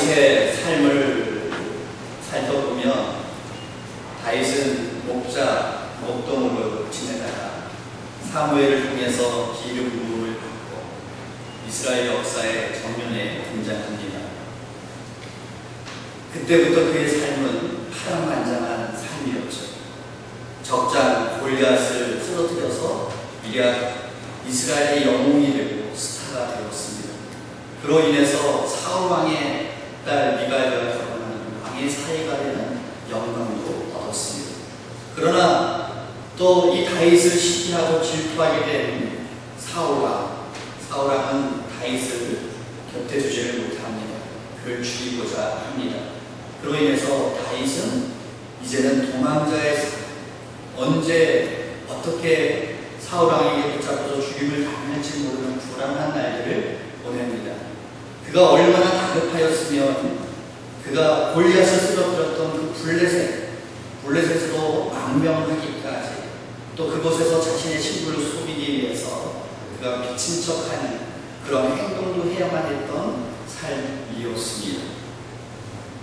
다윗의 삶을 살펴보면 다윗은 목동으로 지내다가 사무엘을 통해서 기름 부음을 받고 이스라엘 역사의 정면에 등장합니다. 그때부터 그의 삶은 파란만장한 삶이었죠. 적장 골리앗을 쓰러뜨려서 이스라엘의 영웅이 되고 스타가 되었습니다. 그로 인해서 사울 왕의 딸 미갈과 결혼하는 왕의 사이가 되는 영광도 얻었습니다. 그러나 또 이 다윗을 시기하고 질투하게 된 사울왕은 다윗을 곁에 두지를 못합니다. 그를 죽이고자 합니다. 그로 인해서 다윗은 이제는 도망자의 삶, 언제 어떻게 사울왕에게 붙잡혀서 죽임을 당할지 모르는 불안한 날들을 보냅니다. 그가 얼마나 다급하였으면 그가 골리앗을 쓰러뜨렸던 그 블레셋으로 망명하기까지 또 그곳에서 자신의 신분을 속이기 위해서 그가 미친 척하는 그런 행동도 해야만 했던 삶이었습니다.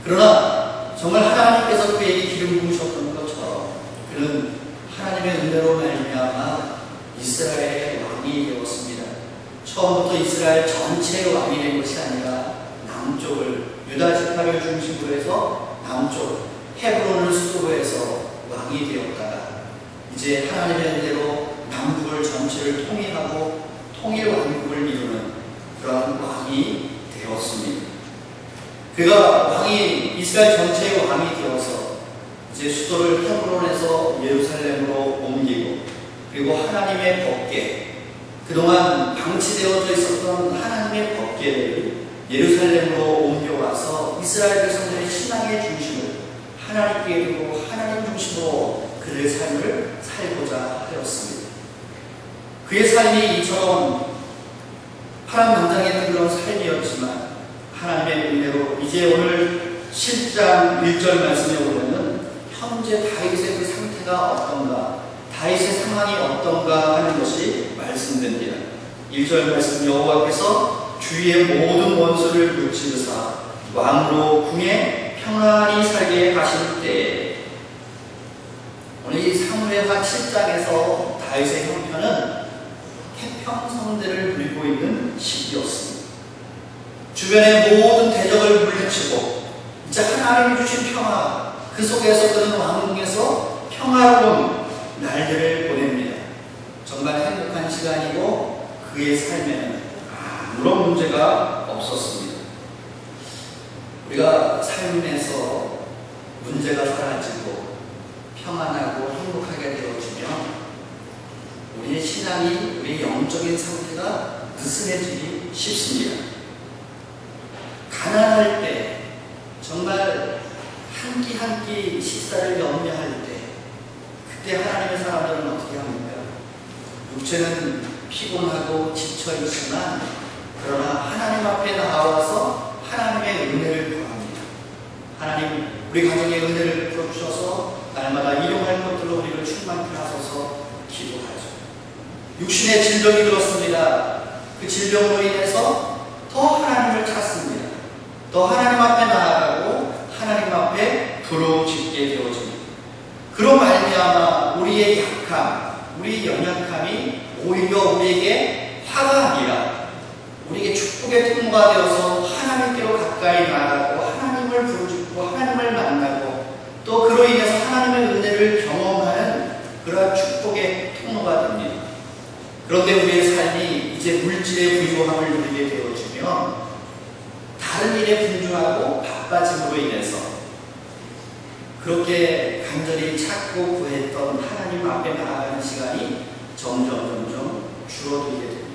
그러나 정말 하나님께서 그에게 기름 부으셨던 것처럼 그는 하나님의 은혜로 말미암아 이스라엘의 왕이 되었습니다. 처음부터 이스라엘 전체의 왕이 된 것이 아니라 남쪽을 유다 지파를 중심으로 해서 남쪽 헤브론을 수도로 해서 왕이 되었다가 이제 하나님의 은혜로 남북을 전체를 통일하고 통일왕국을 이루는 그런 왕이 되었습니다. 그가 이스라엘 전체의 왕이 되어서 이제 수도를 헤브론에서 예루살렘으로 옮기고 그리고 하나님의 법궤, 그동안 방치되어져 있었던 하나님의 법궤를 예루살렘으로 옮겨와서 이스라엘 백성들의 신앙의 중심을 하나님께 두고 하나님 중심으로 그들의 삶을 살고자 하였습니다. 그의 삶이 이처럼 파란만장했던 그런 삶이었지만 하나님의 은혜로 이제 오늘 7장 1절 말씀에 보면은 현재 다윗의 그 상태가 어떤가, 다윗의 상황이 어떤가 하는 것이 말씀됩니다. 1절 말씀, 여호와께서 주위의 모든 원수를 무찌르사 왕으로 궁에 평안히 살게 하실 때에, 오늘 이 사무엘하 7장에서 다윗의 형편은 태평성대를 누리고 있는 시기였습니다. 주변의 모든 대적을 물리치고 이제 하나님이 주신 평화, 그 속에서 그는 왕궁에서 평화로운 날들을 보냅니다. 정말 행복한 시간이고 그의 삶에는 아무런 문제가 없었습니다. 우리가 삶에서 문제가 사라지고 평안하고 행복하게 되어지면 우리의 신앙이, 우리의 영적인 상태가 느슨해지기 쉽습니다. 가난할 때, 정말 한 끼 한 끼 식사를 염려할 때, 그때 하나님의 사람들은 어떻게 합니까? 육체는 피곤하고 지쳐있지만 그러나 하나님 앞에 나와서 하나님의 은혜를 구합니다. 하나님, 우리 가정의 은혜를 풀어주셔서 날마다 일용할 것들로 우리를 충만케 하소서 기도하죠. 육신의 질병이 들었습니다. 그 질병으로 인해서 더 하나님을 찾습니다. 더 하나님 앞에 나아가고 하나님 앞에 부르짖게 되어집니다. 그로 말미암아 우리의 약함, 우리의 연약함이 오히려 우리에게 화가 아니라 우리에게 축복의 통로가 되어서 하나님께로 가까이 나아가고 하나님을 부르짖고 하나님을 만나고 또 그로 인해서 하나님의 은혜를 경험하는 그러한 축복의 통로가 됩니다. 그런데 우리의 삶이 이제 물질의 부유함을 누리게 되어지면 다른 일에 분주하고 바빠짐으로 인해서 그렇게 간절히 찾고 구했던 하나님 앞에 나아가는 시간이 점점 줄어들게 됩니다.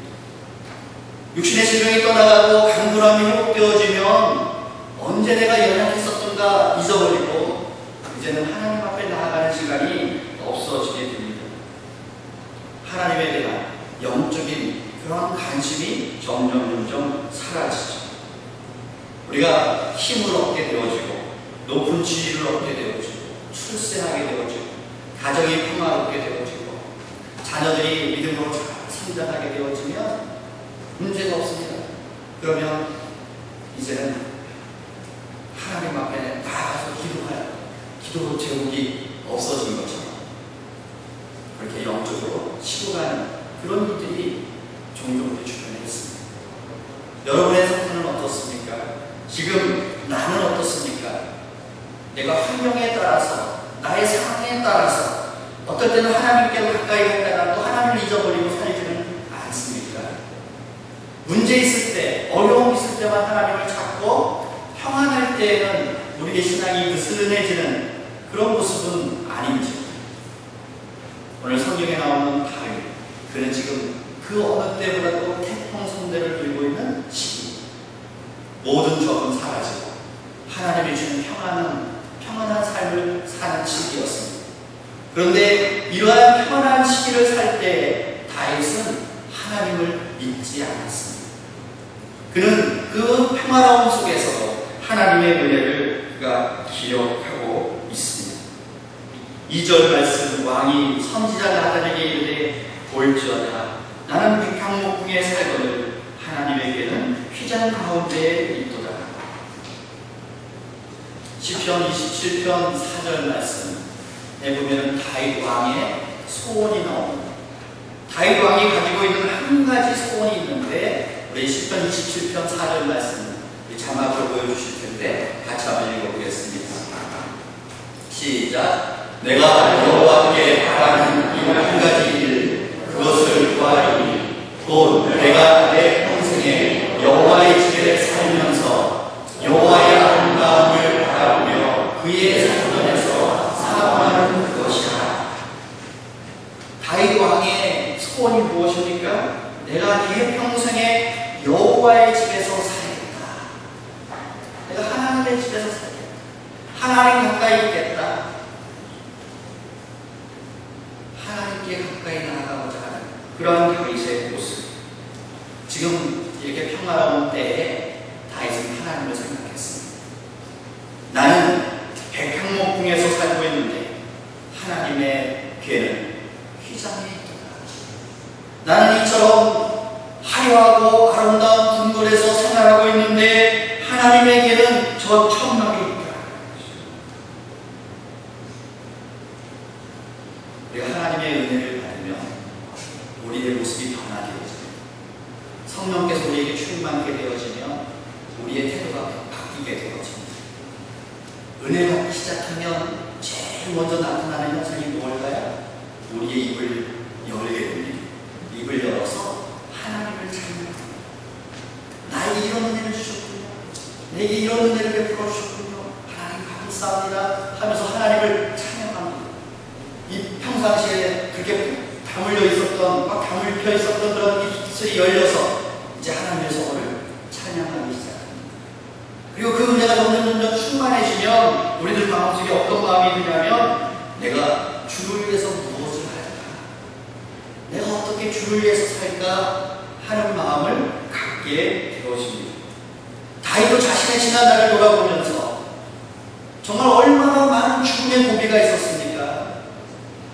육신의 질병이 떠나가고 강건함이 회복되어지면 언제 내가 연약했었던가 잊어버리고 이제는 하나님 앞에 나아가는 시간이 없어지게 됩니다. 하나님에 대한 영적인 그런 관심이 점점 사라지죠. 우리가 힘을 얻게 되어지고 높은 지위를 얻게 되어지고 출세하게 되어지고 가정이 평화롭게 되어지고 자녀들이 믿음으로 잘 성장하게 되어지면 문제가 없습니다. 그러면 이제는 기도 제목이 없어진 것처럼 그렇게 영적으로 식어가는 그런 일들이 종종 우리 주변에 있습니다. 여러분의 상태는 어떻습니까? 지금 나는 어떻습니까? 내가 환경에 따라서, 나의 상황에 따라서 어떨 때는 하나님께 가까이 갔다가 또 하나님을 잊어버리고 살지는 않습니까? 문제 있을 때, 어려움 있을 때만 하나님을 찾고 평안할 때에는 우리의 신앙이 느슨해지는 그런 모습은 아닌지. 오늘 성경에 나오는 다윗, 그는 지금 그 어느 때보다도 태평성대를 들고 있는 시기. 모든 적은 사라지고 하나님이 주는 평안한 삶을 사는 시기였습니다. 그런데 이러한 평안한 시기를 살 때 다윗은 하나님을 잊지 않았습니다. 그는 그 평화로움 속에서도 하나님의 은혜를 그가 기억하고 있습니다. 2절 말씀, 왕이 선지자 나단에게 이르되 볼지어다 나는 백향목궁에 살거늘 하나님에게는 휘장 가운데에 있도다. 시편 27편 4절 말씀에 보면 다윗 왕의 소원이 나옵니다. 다윗 왕이 가지고 있는 한 가지 소원이 있는데 우리 시편 27편 4절 말씀 자막을 보여주실 텐데 같이 한번 읽어보겠습니다. 시작. 내가 여호와께 바라는 이 한 가지 일 그것을 구하리니 곧 내가 내 평생에 여호와의 집에 살면서 여호와의 아름다움을 바라보며 그의 사전에서 사모하는 것이라. 다윗 왕의 소원이 무엇입니까? 내가 내 평생에 여호와의 집에서 살겠다. 내가 하나님의 집에서 살겠다. 하나님 가까이 있겠다. 하나님께 가까이 나아가고자 하는 그러한 다윗의 모습. 지금 이렇게 평화로운 때에 다윗은 하나님을 생각했습니다. 나는 백향목궁에서 살고 있는데 하나님의 궤는 휘장에 있도다. 나는 이처럼 화려하고 아름다운 궁궐에서 생활하고 있는데 하나님의 궤는 저 천막에 있다. 우리가 하나님의 은혜를 받으면 우리의 모습이 변하게 되어집니다. 성령께서 우리에게 충만하게 되어지면 우리의 태도가 바뀌게 되어집니다. 은혜 받기 시작하면 제일 먼저 나타나는 현상이 무엇일까요? 우리의 입을 열게 됩니다. 입을 열어서 하나님을 찬양합니다. 나에게 이런 은혜를 주셨군요. 내게 이런 은혜를 베풀어 주셨군요. 하나님 감사합니다 하면서 하나님을 찬양합니다. 이 평상시에 그렇게 다물려 있었던, 막 다물혀 있었던 그런 입술이 열려서 이제 하나님의 성을 찬양하기 시작합니다. 그리고 그 은혜가 점점 충만해지면 우리들 마음속에 어떤 마음이 드냐면 내가 주를 위해서 무엇을 할까? 내가 어떻게 주를 위해서 살까? 하는 마음을 갖게 되어집니다. 다윗도 자신의 지난 날을 돌아보면서 정말 얼마나 많은 죽음의 고비가 있었습니까?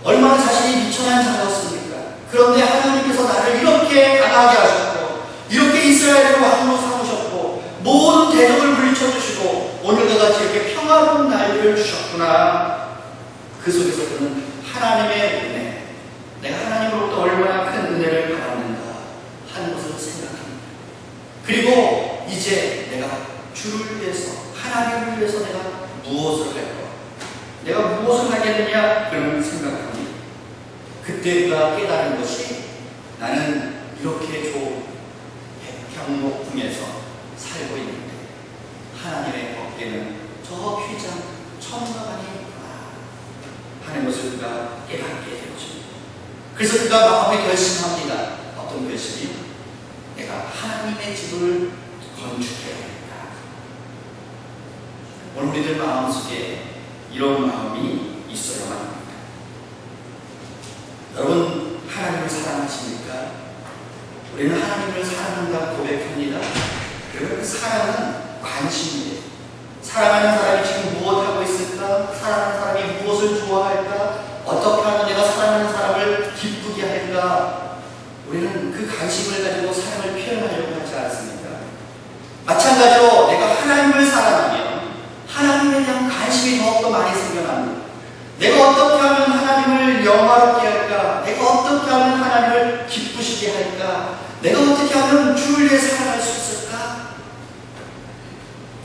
얼마나 자신이 미천한 자였습니까? 그런데 하나님께서 나를 이렇게 강하게 하셨고 이렇게 이스라엘의 왕으로 삼으셨고 모든 대적을 물리쳐주시고 오늘과 같이 이렇게 평화로운 날을 주셨구나. 그 속에서 그는 하나님의 은혜, 내가 하나님으로부터 얼마나 큰 은혜를 받았는가 하는 것을 생각합니다. 그리고 이제 내가 주를 위해서, 하나님을 위해서 내가 무엇을 할까? 내가 무엇을 하겠느냐? 그런 생각합니다. 그때 그가 깨달은 것이 나는 이렇게 좋은 백향목궁에서 살고 있는데 하나님의 법궤는 저 휘장 천막 안에 있구나 하는 것을 그가 깨닫게 되어집니다. 그래서 그가 마음에 결심합니다. 어떤 결심이? 내가 하나님의 집을 건축해야겠다. 오늘 우리들 마음속에 이런 마음이 있어야만 합니다. 여러분, 하나님을 사랑하십니까? 우리는 하나님을 사랑한다고 고백합니다. 그 사랑은 관심이에요. 사랑하는 사람이 지금 무엇하고 있을까? 사랑하는 사람이 무엇을 좋아할까? 어떻게 하면 내가 사랑하는 사람을 기쁘게 할까? 우리는 그 관심을 가지고 사랑을 표현하려고 하지 않습니까? 마찬가지로 내가 하나님을 사랑하면 하나님에 대한 관심이 더욱더 많이 생겨납니다. 주를 위해 살아갈 수 있을까?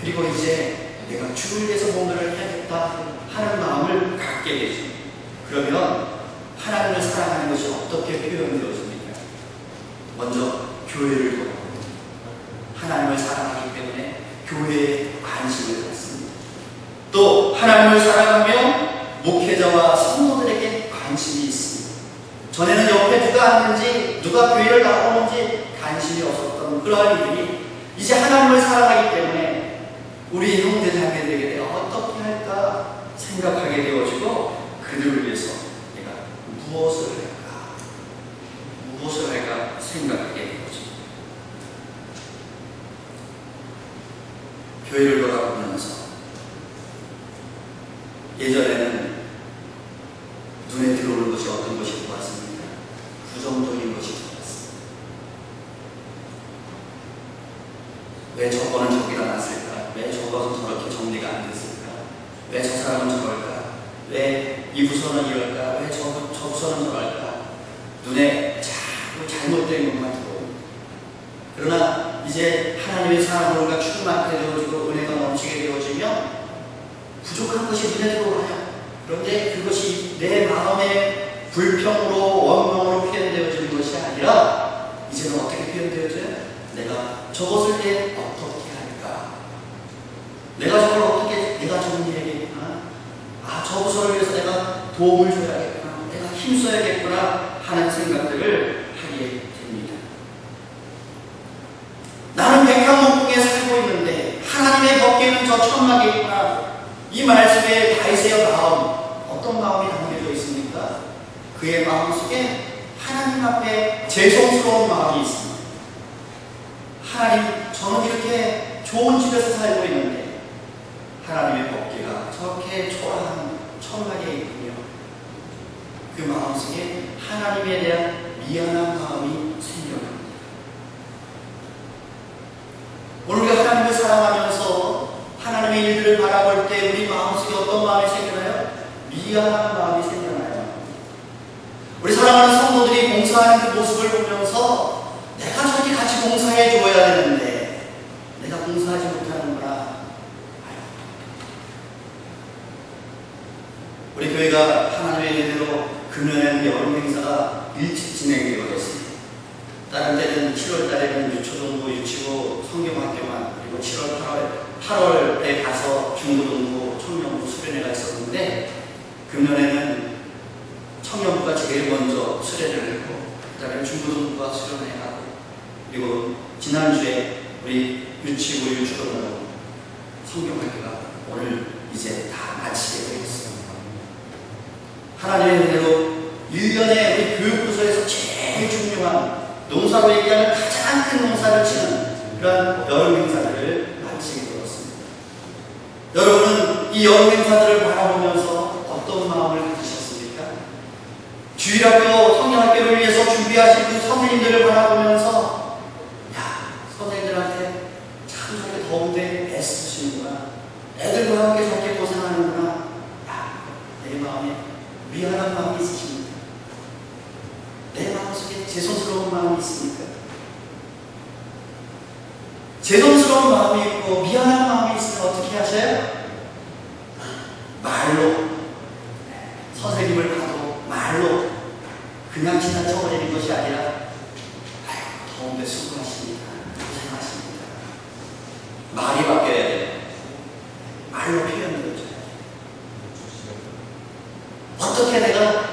그리고 이제 내가 주를 위해서 뭔가를 해야겠다 하는 마음을 갖게 되죠. 그러면 하나님을 사랑하는 것이 어떻게 표현되어집니까? 먼저 교회를 돌아보고 하나님을 사랑하기 때문에 교회에 관심을 갖습니다. 또 하나님을 사랑하며 목회자와 성도들에게 관심이 있습니다. 전에는 옆에 누가 앉는지 누가 교회를 나오는지 관심이 없었던 그러한 이들이 이제 하나님을 사랑하기 때문에 우리 형제 자매들에게 내가 어떻게 할까 생각하게 되어지고 그들을 위해서 내가 무엇을 할까 생각하게 되어집니다. 교회를 돌아보면서 예전에는 눈에 들어오는 것이 어떤 것이 좋았습니까? 부정적인 것이 좋았습니다. 왜 저거는 저기다 놨을까? 왜 저것은 저렇게 정리가 안 됐을까? 왜 저 사람은 저럴까? 왜 이 부서는 이럴까? 왜 저 부서는 저럴까? 눈에 자꾸 잘못된 것만 들어옵니다. 그러나 이제 하나님의 사랑으로가 충만하게 되어지고 은혜가 넘치게 되어지면 부족한 것이 눈에 들어와요. 그런데 그것이 내 마음의 불평으로 원망으로 표현되어지는 것이 아니라 이제는 어떻게 표현되어져요? 내가 저것을 위해 어떻게 할까? 내가 저걸 어떻게 내가 정리해야겠구나. 저 부서를 위해서 내가 도움을 줘야겠구나. 내가 힘써야겠구나 하는 생각들을 하게 됩니다. 나는 백합목궁에 살고 있는데 하나님의 법궤는 저 천막에 있구나. 이 말씀에 다윗의 마음, 어떤 마음이 담겨져 있습니까? 그의 마음속에 하나님 앞에 죄송스러운 마음이 있습니다. 하나님, 저는 이렇게 좋은 집에서 살고 있는데 하나님의 법궤가 저렇게 초라한 천막에 있군요. 그 마음속에 하나님에 대한 미안한 마음이 생겨납니다. 오늘 우리가 하나님을 사랑하면서 하나님의 일들을 바라볼 때 우리 마음속에 어떤 마음이 생겨나요? 미안한 마음이 생겨나요. 우리 사랑하는 성도들이 봉사하는 그 모습을 보면서 내가 저렇게 같이 봉사해 줘야 되는데 내가 봉사하지 못하는구나. 우리 교회가 하나님의 은혜로 금년에는 여름 행사가 일찍 진행되어졌습니다. 다른 때는 7월 달에는 유초동부, 유치부, 성경학교만, 그리고 7월, 8월에 가서 중고동부, 청년부 수련회가 있었는데 금년에는 청년부가 제일 먼저 수련회를 했고 그 다음에 중고동부가 수련회하고 그리고 지난주에 우리 유치부, 유초동부, 성경학교가 오늘 이제 다 마치게 되었습니다. 하나님의 은혜로 1년에 우리 교육부서에서 제일 중요한 농사로 얘기하는 가장 큰 농사를 치는 그런 여름 행사들을 마치게 되었습니다. 여러분은 이 여름 행사들을 바라보면서 어떤 마음을 가지셨습니까? 주일학교, 성경학교를 위해서 준비하신 그 선생님들을 바라보면서 야, 선생님들한테 참 저렇게 더운데 애쓰시는구나. 애들과 함께 저렇게 고생하는구나. 야, 내 마음에 미안한 마음이 있으십니까? 내 마음속에 죄송스러운 마음이 있습니까? 죄송스러운 마음이 있고 미안한 마음이 있으면 어떻게 하셔요? 말로 선생님을 봐도 말로 그냥 지나쳐버리는 것이 아니라 아이고 더운데 수고하십니다. 고생하십니다. 말이 바뀌어야 돼요. 말로 표현해줘야 돼요. 어떻게 내가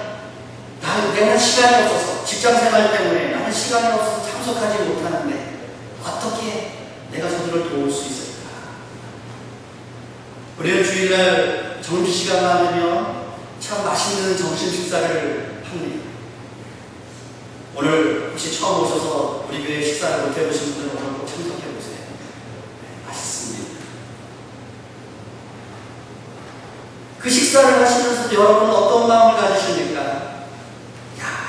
시간이 없어서 직장생활 때문에 나는 시간이 없어서 참석하지 못하는데 어떻게 내가 저들을 도울 수 있을까? 우리는 주일날 점심시간만 되면 참 맛있는 점심 식사를 합니다. 오늘 혹시 처음 오셔서 우리 교회 식사를 못 해보신 분들은 오늘 꼭 참석해보세요. 맛있습니다. 그 식사를 하시면서 여러분은 어떤 마음을 가지십니까?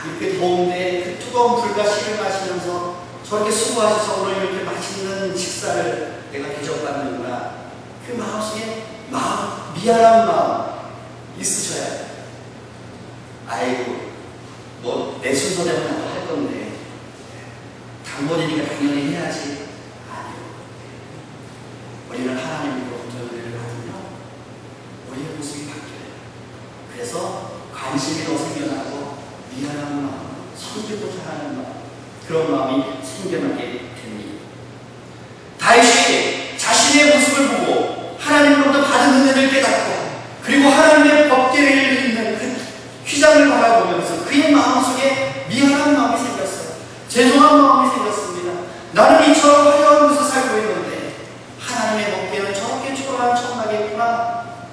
이렇게 더운데 그 뜨거운 불과 씨를 마시면서 저렇게 수고하셔서 오늘 이렇게 맛있는 식사를 내가 대접받는구나. 그 마음속에 미안한 마음 있으셔야 돼요. 아이고, 뭐 내 순서대로 나도 할 건데 장본인이니까 당연히 해야지. 아니요. 우리는 하나님으로부터 은혜를 받으면 우리의 모습이 바뀌어요. 그래서 관심이 더 생겨나고 미안한 마음, 섬기고자 하는 마음, 그런 마음이 생겨나게 됩니다. 다윗이 자신의 모습을 보고 하나님으로부터 받은 은혜를 깨닫고 그리고 하나님의 법계를 읽는 그 휘장을 바라보면서 그의 마음속에 미안한 마음이 생겼어요. 죄송한 마음이 생겼습니다. 나는 이처럼 화려한 곳에 살고 있는데 하나님의 법계는 저렇게 초라한 천막이구나.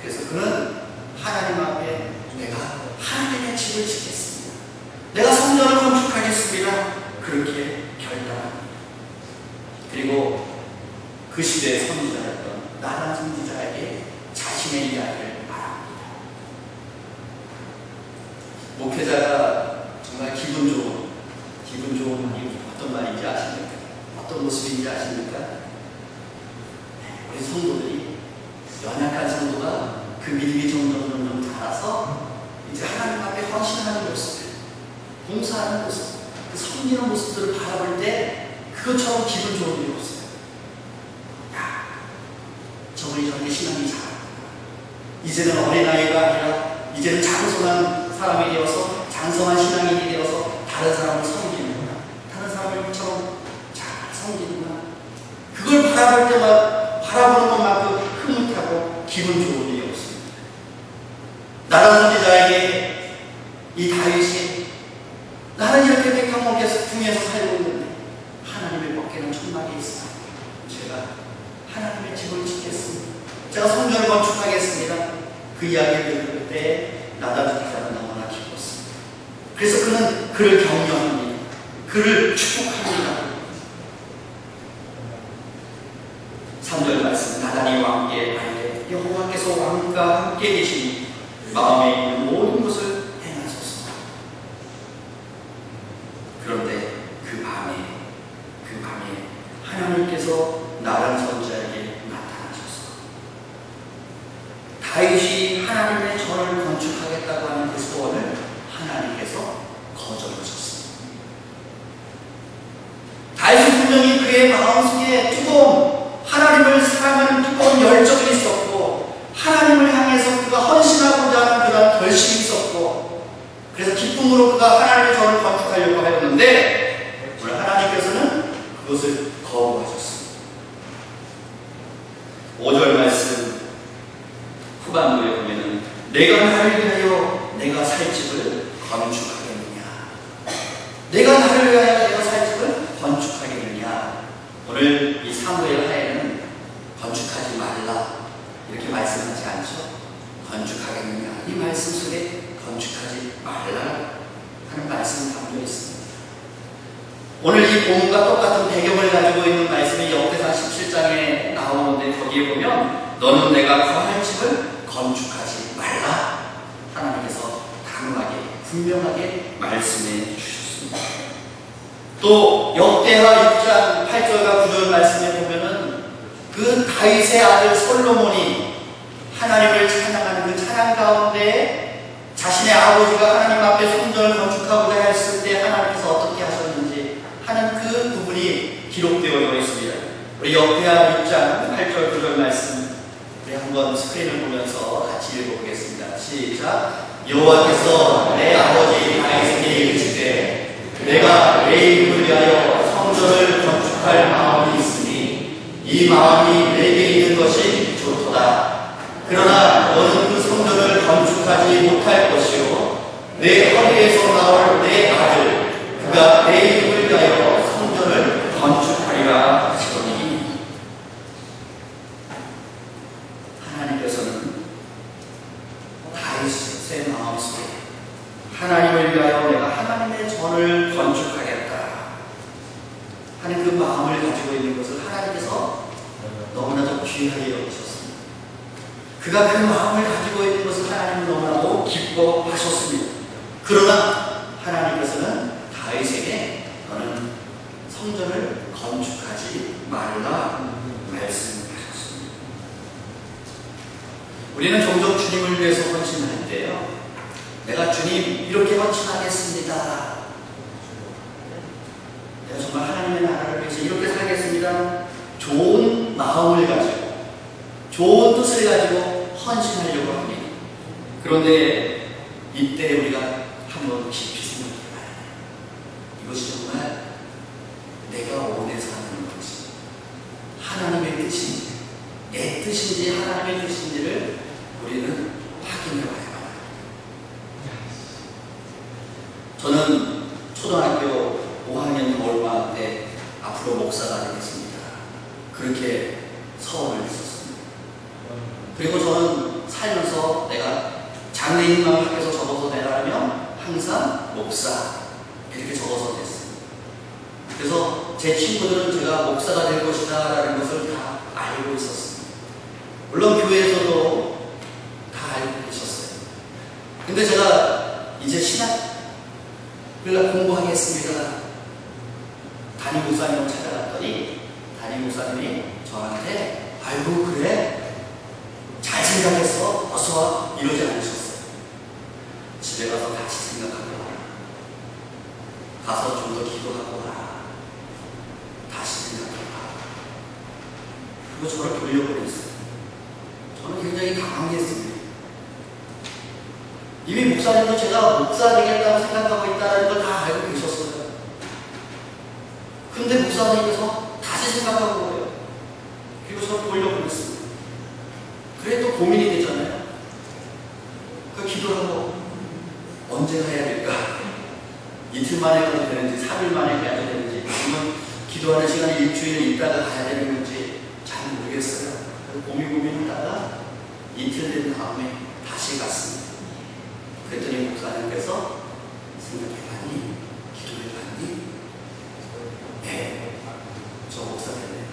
그래서 그는 하나님 앞에 내가 하나님의 집을 짓겠습니다. 내가 성전을 건축하겠습니다. 그렇게 결단합니다. 그리고 그 시대의 선지자였던 나단 선지자에게 자신의 이야기를 말합니다. 목회자가 정말 기분 좋은 이 어떤 말인지 아십니까? 어떤 모습인지 아십니까? 우리 성도들이, 연약한 성도가 그 믿음이 점점 자라서 이제 하나님 앞에 헌신하는 모습들, 봉사하는 모습, 그 섬기는 모습들을 바라볼 때 그것처럼 기분 좋은 일이 없어요. 야, 저분이 저렇게 신앙이 자라구나. 이제는 어린아이가 아니라 이제는 장성한 사람이 되어서, 장성한 신앙인이 되어서 다른 사람을 섬기는구나. 다른 사람을처럼 잘 섬기는구나. 그걸 바라볼 때마다, 바라보는 것만큼 흐뭇하고 기분 좋은 일이 없습니다. 나단 선지자에게 이 다윗이 나는 이렇게 백한 중에서 살고 있는데 하나님의 법궤는 천막에 있어. 제가 하나님의 집을 짓겠습니다. 제가 성전을 건축하겠습니다. 그 이야기를 들을 때 나단 선지자는 너무나 기뻤습니다. 그래서 그는 그를 격려합니다. 그를 축복합니다. 3절 말씀, 나단이 왕께 말해 여호와께서 왕과 함께 계시니 마음에 있는 모든 것을 행하소서. 그런데 그 밤에 하나님께서 나단 선지자에게 나타나셔서 다윗이 하나님의 전을 건축하겠다고 하는 그 소원을 하나님께서 거절하셨습니다. 다윗은 분명히 그의 마음속에 뜨거운 하나님을 사랑하는 뜨거운 열정이 있었고 하나님을 향해서 그가 헌신하고자 하는 그런 결심이 있었고 그래서 기쁨으로 그가 하나님의 전을 건축하려고 하였는데 오늘 하나님께서는 그것을 거부하셨습니다. 5절 말씀 후반부에 보면은 내가 나를 위하여 내가 살 집을 건축하겠느냐, 내가 나를 위하여 내가 살 집을 건축하겠느냐. 오늘 이 사무엘 하에는 건축하지 말라 이렇게 말씀하지 않죠. 건축하겠느냐, 이 말씀 속에 건축하지 말라 하는 말씀이 담겨 있습니다. 오늘 이 본문과 똑같은 배경을 가지고 있는 말씀이 역대상 17장에 나오는데 거기에 보면 너는 내가 거할 집을 건축하지 말라 하나님께서 단호하게 분명하게 말씀해 주셨습니다. 또 역대하 6장 8절과 9절 말씀에 보면은 그 다윗의 아들 솔로몬이 하나님을 찬양하는 그 찬양 가운데 자신의 아버지가 하나님 앞에 성전을 건축하고자 했을 때 하나님께서 어떻게 하셨는지 하는 그 부분이 기록되어 있습니다. 우리 역대하 6장 8절 9절 말씀 우리 한번 스크린을 보면서 같이 읽어보겠습니다. 시작. 여호와께서 내 아버지 다윗에게 이르시되 내가 내 이름을 위하여 성전을 건축할 마음이 있으니 이 마음이 내게 있는 것이 좋도다. 그러나 너는 그 성전을 건축하지 못할 것이요 내 허리에서 나올 내 아들 그가 내 이름을 위하여 성전을 건축하리라 하시더니 하나님께서는 다윗의 마음속에 하나님을 위하여 내가 하나님의 전을 건축하겠다 하는 그 마음을 가지고 있는 것을 하나님께서 너무나도 귀하게 여기셨습니다. 그가 그 마음을 가지고 있는 것을 하나님은 너무나도 기뻐하셨습니다. 그러나 하나님께서는 다윗에게 너는 성전을 건축하지 말라 말씀하셨습니다. 우리는 종종 주님을 위해서 헌신할 때요, 내가 주님 이렇게 헌신하겠습니다, 내가 정말 하나님의 나라를 위해서 이렇게 살겠습니다. 좋은 마음을 가지고 좋은 뜻을 가지고 헌신하려고 합니다. 그런데 이때 우리가 한번 깊이 생각해봐야 해요. 이것이 정말 내가 원해서 하는 것이 하나님의 뜻인지 내 뜻인지 하나님의 뜻인지를 우리는 확인해봐야 합니다. 저는 초등학교 5학년 겨울방학 때 앞으로 목사가 되겠습니다. 그렇게 서원을 했었습니다. 그리고 저는 살면서 내가 장래희망 밖에서 적어서 내라면 항상 목사 이렇게 적어서 됐습니다. 그래서 제 친구들은 제가 목사가 될 것이다 라는 것을 다 알고 있었습니다. 물론 교회에서도 다 알고 계셨어요. 근데 제가 이제 신학을 공부하겠습니다. 담임 목사님을 찾아갔더니 담임 목사님이 저한테 아이고 그래? 잘 생각했어? 어서 와. 이러지 않으셨어요. 집에 가서 다시 생각하고 와라. 가서 좀 더 기도하고 와라. 다시 생각해봐. 그리고 저를 돌려보냈어요. 저는 굉장히 당황했습니다. 이미 목사님도 제가 목사 되겠다고 생각하고 있다는 걸 다 알고 계셨어요. 근데 목사님께서 다시 생각하고 오래요. 그리고 저를 돌려보냈습니다. 그래 또 고민이 되잖아요. 그 기도하고 언제 해야 될까? 이틀 만에 가도 되는지 3일 만에 가도 되는지 아니면 기도하는 시간에 일주일 있다가 가야 되는 건지 잘 모르겠어요. 고민하다가 이틀 된 다음에 다시 갔습니다. 그랬더니 목사님께서 생각해봤니? 기도해봤니? 네, 저 목사 됐네요.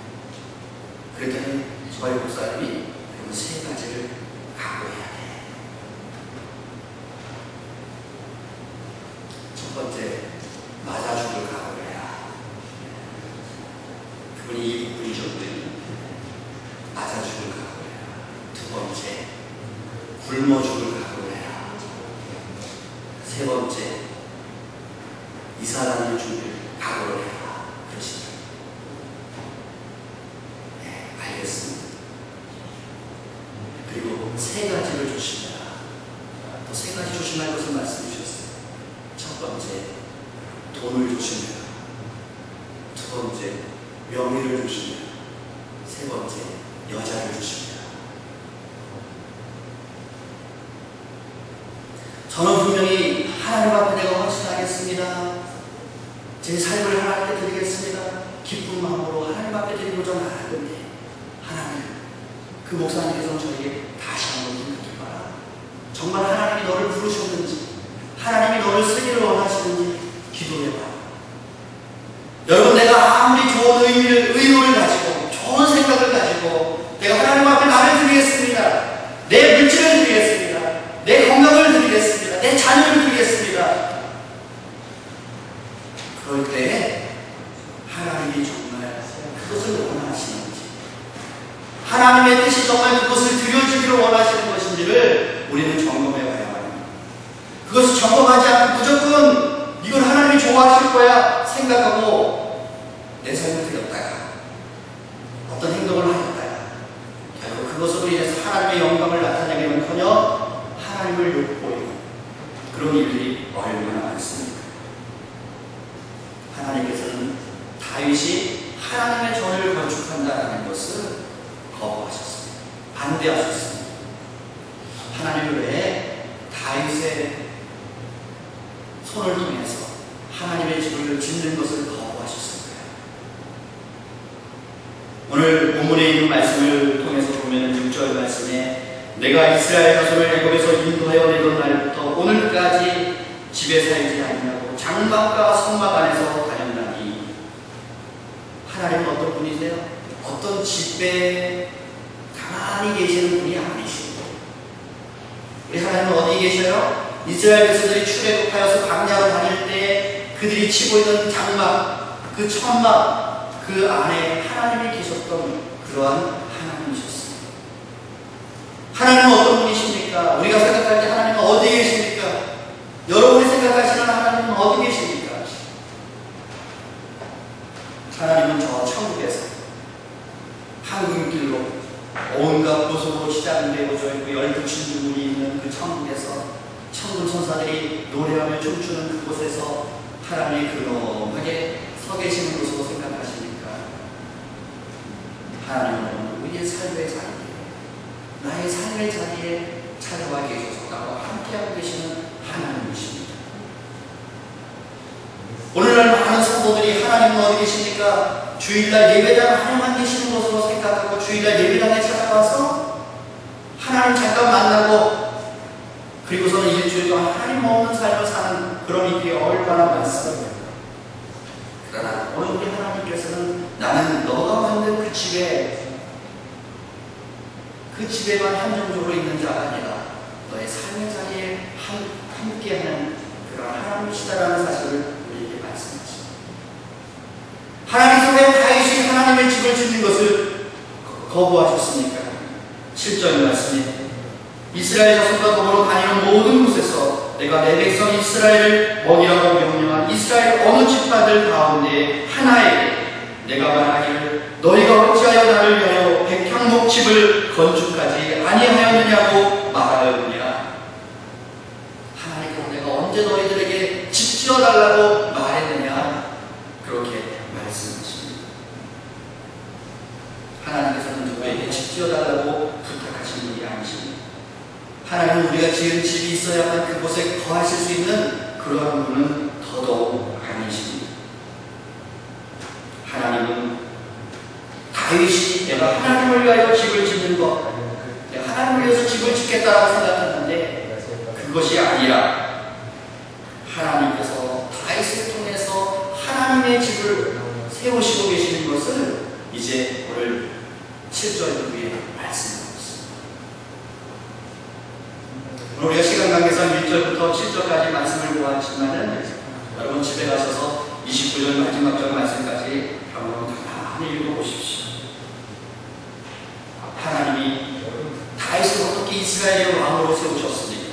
그랬더니 저희 목사님이 그럼 3가지를 각오해야 돼. 첫 번째, 맞아 죽을 각오해야. 그분이 이분이셨거든요. 맞아 죽을 각오해야. 두 번째, 굶어 죽을 각오해야. 세 번째, 이 사람의 죽을 각오를 해라. 그러십니다. 네, 알겠습니다. 그리고 3가지를 조심해라. 또 3가지 조심할 것을 말씀해 주셨어요. 첫 번째, 돈을 조심해라. 두 번째, 명예를 조심해라. 세 번째, 여자를 조심해라. 저는 분명히 하나님 앞에 내가 헌신하겠습니다. 제 삶을 하나님께 드리겠습니다. 기쁜 마음으로 하나님 앞에 드리고자 하는데 하나님, 그 목사님께서는 저에게 다시 한번 생각해봐라. 정말 하나님이 너를 부르셨는지 하나님이 너를 쓰기를 원하시는지 기도해봐. 여러분, 내가 아무리 좋은 의도를 가지고 좋은 생각을 가지고 내가 하나님 앞에 나를 드리겠습니다. 내 물질을 드리겠습니다. 내 건강을 드리겠습니다. 내 자녀를 드리겠습니다. 그럴 때 하나님이 정말 그것을 원하시는지, 하나님의 뜻이 정말 그것을 드려주기를 원하시는 것인지를 우리는 점검해 봐야 합니다. 그것을 점검하지 않고 무조건 이걸 하나님이 좋아하실 거야 생각하고 내 삶을 드렸다가 어떤 행동을 하였다가 결국 그것으로 인해서 하나님의 영광을 나타내기는커녕 하나님을 욕보이고 그런 일들이 얼마나 많습니까? 하나님께서는 다윗이 하나님의 전을 건축한다는 것을 거부하셨습니다. 반대하셨습니다. 하나님을 왜 다윗의 손을 통해서 하나님의 집을 짓는 것을 거부하셨습니다. 오늘 본문에 있는 말씀을 통해서 보면 6절 말씀에 내가 이스라엘 자손을 애굽에서 인도하여 내던 날부터 오늘까지 집에 살지 아니하고 장막과 성막 안에서 다녔나니. 하나님은 어떤 분이세요? 어떤 집에 가만히 계시는 분이 아니시고, 우리 하나님은 어디 계셔요? 이스라엘 백성들이 출애굽하여서 광야로 다닐 때 그들이 치고 있는 장막, 그 천막, 그 안에 하나님이 계셨던 그러한 하나님이셨습니다. 하나님은 어떤 분이십니까? 우리가 생각할 때 하나님은 어디 계십니까? 여러분이 생각하시는 하나님은 어디 계십니까? 온갖 보석으로 치장되어져 있고 12 진주문이 있는 그 천국에서 천군 천사들이 노래하며 춤추는 그곳에서 하나님이 근엄하게 서 계시는 곳으로 생각하시니까 하나님은 우리의 삶의 자리에, 나의 삶의 자리에 찾아와 계셔서 나와 함께하고 계시는 하나님이십니다. 오늘날 많은 성도들이 하나님은 어디 계십니까? 주일날 예배당 하나님 안 계시는 곳으로 생각하고 주일날 예배당에 찾아가서 하나님 잠깐 만나고 그리고서는 일주일 동안 하나님 없는 삶을 사는 그런 일이 얼마나 많습니다. 그러나 오늘 우리 하나님께서는 나는 너가 만든 그 집에만 한정적으로 있는 자가 아니라 너의 삶의 자리에 함께하는 그런 하나님이시다라는 사실을 우리에게 말씀하십니다. 하나님께서 왜 다윗이 하나님의 집을 짓는 것을 거부하셨습니까? 7절 말씀입니다. 이스라엘 자손과 더불어 다니는 모든 곳에서 내가 내 백성 이스라엘을 먹이라고 명령한 이스라엘 어느 집파들 가운데 하나에게 내가 말하기를 너희가 어찌하여 나를 위하여 백향목 집을 건축하지 아니하였느냐고 말하였느냐. 하나님께서 내가 언제 너희들에게 집 지어달라고 말했느냐 그렇게 말씀하십니다. 하나님께서는 누구에게 집 지어달라고 부탁하신 분이 아니십니다. 하나님은 우리가 지은 집이 있어야만 그곳에 거하실 수 있는 그러한 분은 더더욱 아니십니다. 하나님은 다윗이 내가 하나님을 위하여 집을 짓는 것, 내가 하나님을 위해서 집을 짓겠다고 생각했는데 그것이 아니라 하나님께서 다윗을 통해서 하나님의 집을 세우시고 계시는 것을 이제 오늘 7절 위에 말씀하고 있습니다. 오늘 우리가 시간 관계상 1절부터 7절까지 말씀을 보았지만은 여러분 집에 가셔서 29절 마지막 절 말씀까지 한번 가만히 읽어보십시오. 하나님이 다윗을 어떻게 이스라엘의 왕으로 세우셨습니까?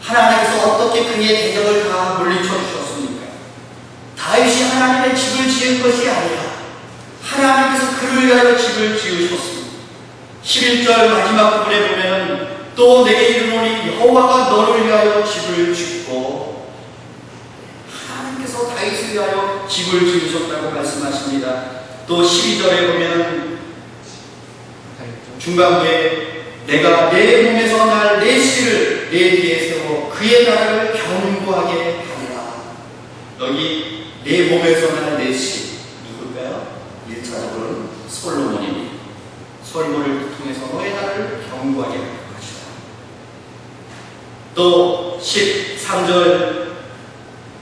하나님께서 어떻게 그의 대적을 다 물리쳐 주셨습니까? 다윗이 하나님의 집을 지은 것이 아니라 하나님께서 그를 위하여 집을 지으셨습니다. 11절 마지막 부분에 보면 또 내게 이르노니 여호와가 너를 위하여 집을 짓고 하나님께서 다윗을 위하여 집을 지으셨다고 말씀하십니다. 또 12절에 보면 중간부에 내가 내 몸에서 날 내 씨를 내 뒤에 세워 그의 나라를 견고하게 하리라. 여기 내 몸에서 날 내 씨 누굴까요? 1차적으로는 솔로몬입니다. 솔로몬을 통해서 너의 나라를 견고하게 할 것이다. 또 13절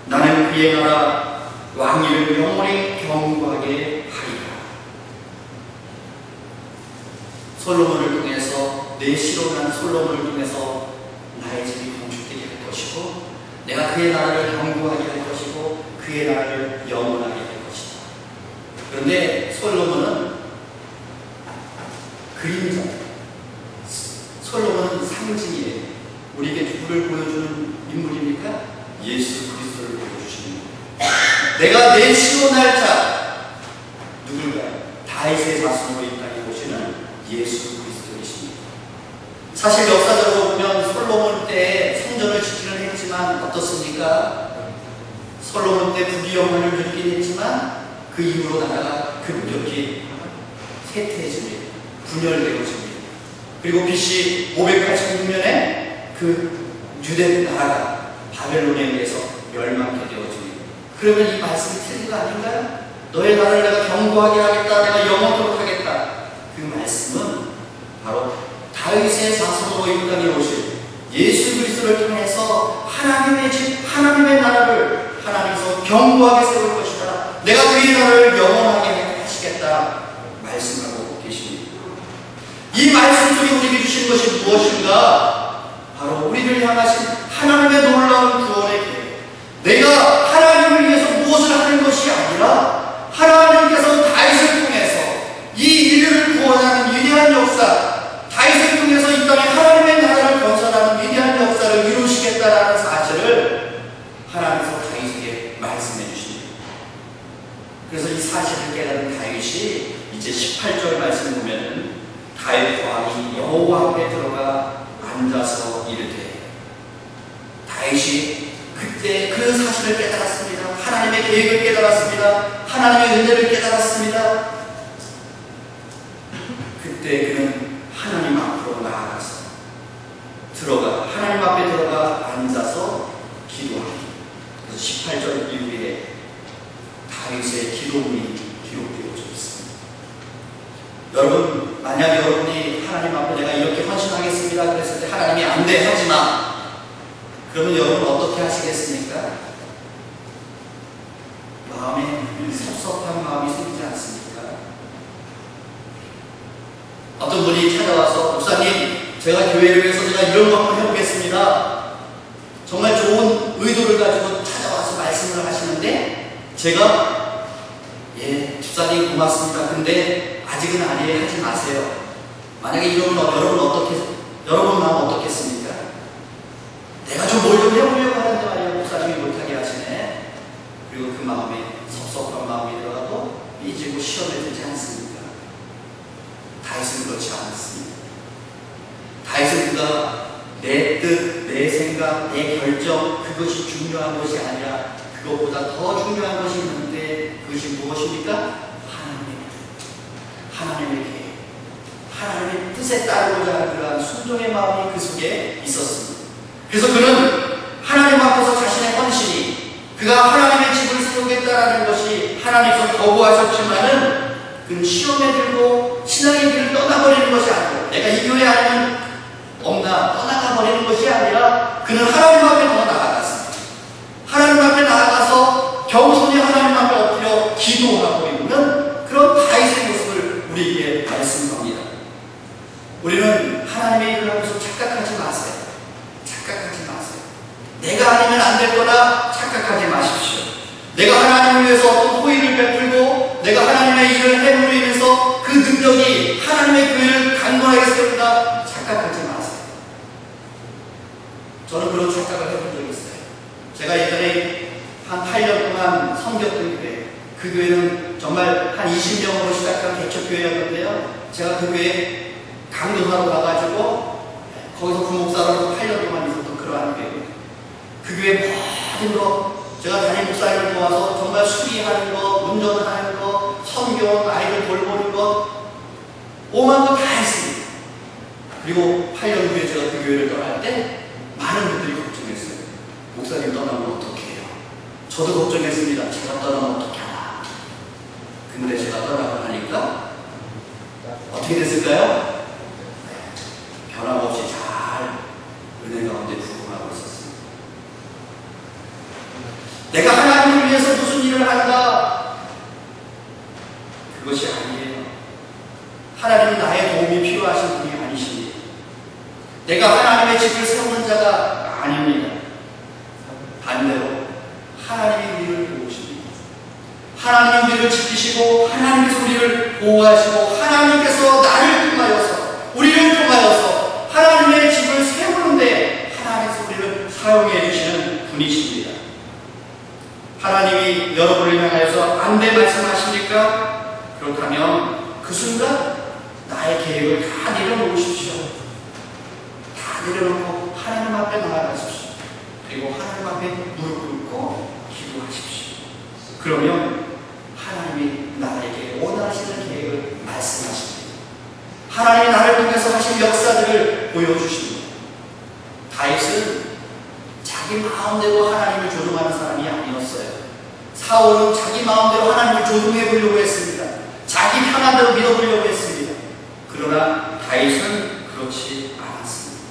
나는 그의 나라 왕위를 영원히 견고하게 하리라. 솔로몬을 통해서 내 시로 난 솔로몬을 통해서 나의 집이 건축되게 할 것이고 내가 그의 나라를 견고하게 할 것이고 그의 나라를 영원하게 할 것이다. 그런데 솔로몬은 그림자, 솔로몬은 상징이에요. 우리에게 누구를 보여주는 인물입니까? 예수 그리스도를 보여주시는 거예요. 내가 내 시로 날 자 누굴까요? 다윗의 자손으로 이 땅에 보시는 예수 그리스도이십니다. 사실 역사적으로 보면 솔로몬 때 성전을 짓기는 했지만 어떻습니까? 솔로몬 때 부귀영화를 누리긴 했지만 그 이후로 나라가 급격히 쇠퇴해집니다. 분열되고 집니다. 그리고 BC 586년에 그 유대 나라가 바벨론에 의해서 멸망하게 되어집니다. 그러면 이 말씀이 틀린 거 아닌가요? 너의 나라를 내가 견고하게 하겠다, 내가 영원토록 하겠다. 그 말씀은 바로 다윗의 자손으로 이 땅에 오신 예수 그리스도를 통해서 하나님의 집, 하나님의 나라를 하나님께서 견고하게 세울 것이다. 내가 그의 나라를 영원하게 하시겠다 말씀하고 계십니다. 이 말씀 속에 우리에게 주신 것이 무엇인가? 바로 우리를 향하신 하나님의 놀라운 구원의 계획. 내가 하나님을 위해서 무엇을 하는 것이 아니라 하나님께서 다윗을 통해서 이 인류를 구원하는 위대한 역사, 다윗을 통해서 이 땅에 하나님의 나라를 건설하는 위대한 역사를 이루시겠다라는 사실을 하나님께서 다윗에게 말씀해 주십니다. 그래서 이 사실을 깨달은 다윗이 이제 18절 말씀 보면은 다윗 왕이 여호와 앞에 들어가 앉아서 이르되, 다윗이 그때 그 사실을 깨달았습니다. 하나님의 계획을 깨달았습니다. 하나님의 은혜를 깨달았습니다. 그때 그는 하나님 앞으로 나아가서 하나님 앞에 들어가 앉아서 기도하기. 그래서 18절 이후에 다윗의 기도문이 기록되어져 있습니다. 여러분, 만약 여러분이 하나님 앞에 내가 이렇게 헌신하겠습니다 그랬을 때 하나님이 안 돼, 하지마, 그러면 여러분 어떻게 하시겠습니까? 마음에 섭섭한 마음이 생기지 않습니까? 어떤 분이 찾아와서, 목사님, 제가 교회를 위해서 제가 이런 거 한번 해보겠습니다. 정말 좋은 의도를 가지고 찾아와서 말씀을 하시는데, 제가 집사님 고맙습니다. 근데 아직은 아니에요. 하지 마세요. 만약에 이러면 여러분 마음 어떻겠습니까? 내가 좀 뭘 좀 해보려고 하는데 말이야, 목사님이 못하게 하시네. 그리고 그 마음에 섭섭한 마음이 들어가도 삐지고 시험에 들지 않습니까? 다윗은 그렇지 않았습니다. 다윗은 그가 내 뜻, 내 생각, 내 결정, 그것이 중요한 것이 아니라 그것보다 더 중요한 것이 있는데, 그것이 무엇입니까? 하나님의 계획, 하나님의 뜻에 따르고자 하는 그러한 순종의 마음이 그 속에 있었습니다. 그래서 그는 하나님 앞에서 자신의 헌신이, 그가 하나님의 집을 세우겠다라는 것이 하나님께서 거부하셨지만은, 그는 시험에 들고 신앙의 길을 떠나버리는 것이 아니고, 내가 이 교회 아니면 없나 떠나가 버리는 것이 아니라, 그는 하나님 앞에 더 나아갔습니다. 하나님 앞에 나아가서 겸손히 하나님 앞에 엎드려 기도하고 있는 그런 다윗의 모습을 우리에게 말씀합니다. 우리는 하나님의 일을 하면서 착각하지 마세요. 착각하지 마세요. 내가 아니면 안 될 거라 착각하지 마십시오. 내가 하나님을 위해서 어떤 호의를 베풀고 내가 하나님의 일을 해으로 인해서 그 능력이 하나님의 교회를 강건하게 세운다 착각하지 마세요. 저는 그런 착각을 해본 적이 있어요. 제가 예전에 한 8년 동안 섬겼던 교회, 그 교회는 정말 한 20명으로 시작한 개척교회였는데요. 제가 그 교회에 강도사로 가가지고 거기서 부목사로 8년 동안 있었던 그러한 교회입니다. 그 교회 모든 거 제가 담임 목사님을 도와서 정말 수리하는 거, 운전하는 거, 선교, 아이들 돌보는 거, 오만 거 다 했습니다. 그리고 8년 후에 제가 그 교회를 떠날 때 많은 분들이 걱정했어요. 목사님 떠나면 어떻게 해요? 저도 걱정했습니다. 제가 떠나면 어떻게 하나. 근데 제가 떠나고 나니까 어떻게 됐을까요? 변함없이 잘 은혜 가운데 부흥하고 있었습니다. 내가 하나님을 위해서 무슨 일을 한다, 그것이 아니에요. 하나님은 나의 도움이 필요하신 분이 아니십니다. 내가 하나님의 집을 세우는 자가 아닙니다. 반대로 하나님이 우리를 도우십니다. 하나님이 우리를 지키시고 하나님께서 우리를 보호하시고 하나님께서 나를 통하여서 우리를 통하여서 하나님의 집을 세우는데 하나님께서 우리를 사용해 주시는 분이십니다. 하나님이 여러분을 향하여서 안 돼 말씀하십니까? 그렇다면 그 순간 나의 계획을 다 내려놓으십시오. 다 내려놓고 하나님 앞에 나아가십시오. 그리고 하나님 앞에 무릎 꿇고 기도하십시오. 그러면 하나님이 나에게 원하시는 계획을 말씀하십니다. 하나님이 나를 통해서 하신 역사들을 보여주십니다. 다윗은 자기 마음대로 하나님을 조종하는 사람이 아니었어요. 사울은 자기 마음대로 하나님을 조종해 보려고 했습니다. 자기 편한 대로 믿어보려고 했습니다. 그러나 다윗은 그렇지 않았습니다.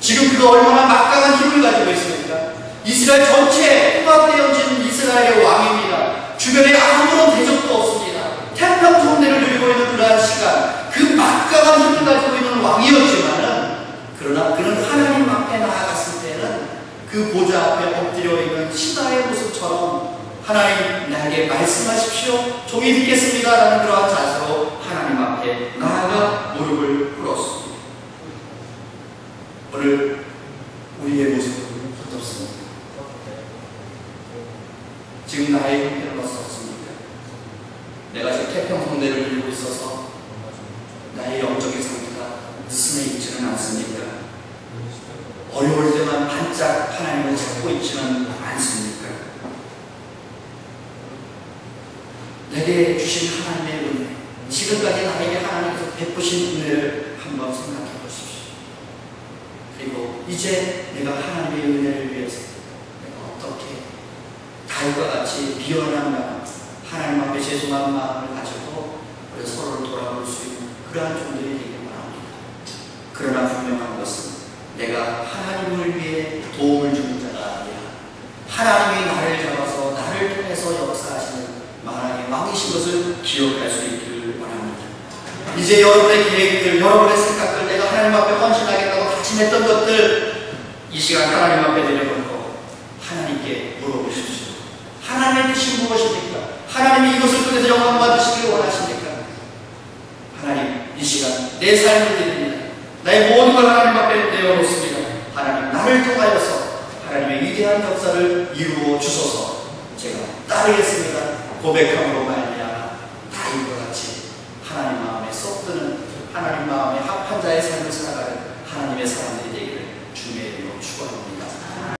지금 그가 얼마나 막강한 힘을 가지고 있습니까? 이스라엘 전체에 통합되어진 이스라엘의 왕입니다. 주변에 아무런 대적도 없습니다. 태평성대를 누리고 있는 그러한 시간, 그 막강한 힘을 가지고 있는 왕이었지만은, 그러나 그는 하나님 앞에 나아갔을 때는 그 보좌 앞에 엎드려 있는 신하의 모습처럼 하나님 나에게 말씀하십시오. 종이 듣겠습니다. 라는 그러한 자세로 하나님 앞에 나아가 무릎을 꿇었습니다. 오늘 우리의 모습은 어떻습니까? 지금 나의 형편은 어떻습니까? 내가 지금 태평성대를 누리고 있어서 나의 영적인 상태가 찾고 있지는 않습니까? 내게 주신 하나님의 은혜, 지금까지 나에게 하나님께서 베푸신 은혜를 한번 생각해 보십시오. 그리고 이제 내가 하나님의 은혜를 위해서 내가 어떻게 다윗과 같이 미련한 마음, 하나님 앞에 죄송한 마음을 가지고 우리 서로를 돌아볼 수 있는 그러한 종들이 되길 바랍니다. 그러나 분명한 것은 내가 하나님을 위해 도움을 주는 자가 아니라 하나님이 나를 잡아서 나를 통해서 역사하시는 만왕의 왕이신 것을 기억할 수 있기를 원합니다. 이제 여러분의 계획들, 여러분의 생각들, 내가 하나님 앞에 헌신하겠다고 다짐했던 것들 이 시간 하나님 앞에 내려놓고 하나님께 물어보십시오. 하나님의 뜻이 무엇입니까? 하나님이 이것을 통해서 영광 받으시길 원하십니까? 하나님, 이 시간 내 삶을 드립니다. 나의 모든 걸 하나님 앞에 내어놓습니다. 하나님, 나를 통하여서 하나님의 위대한 역사를 이루어 주소서. 제가 따르겠습니다. 고백함으로 말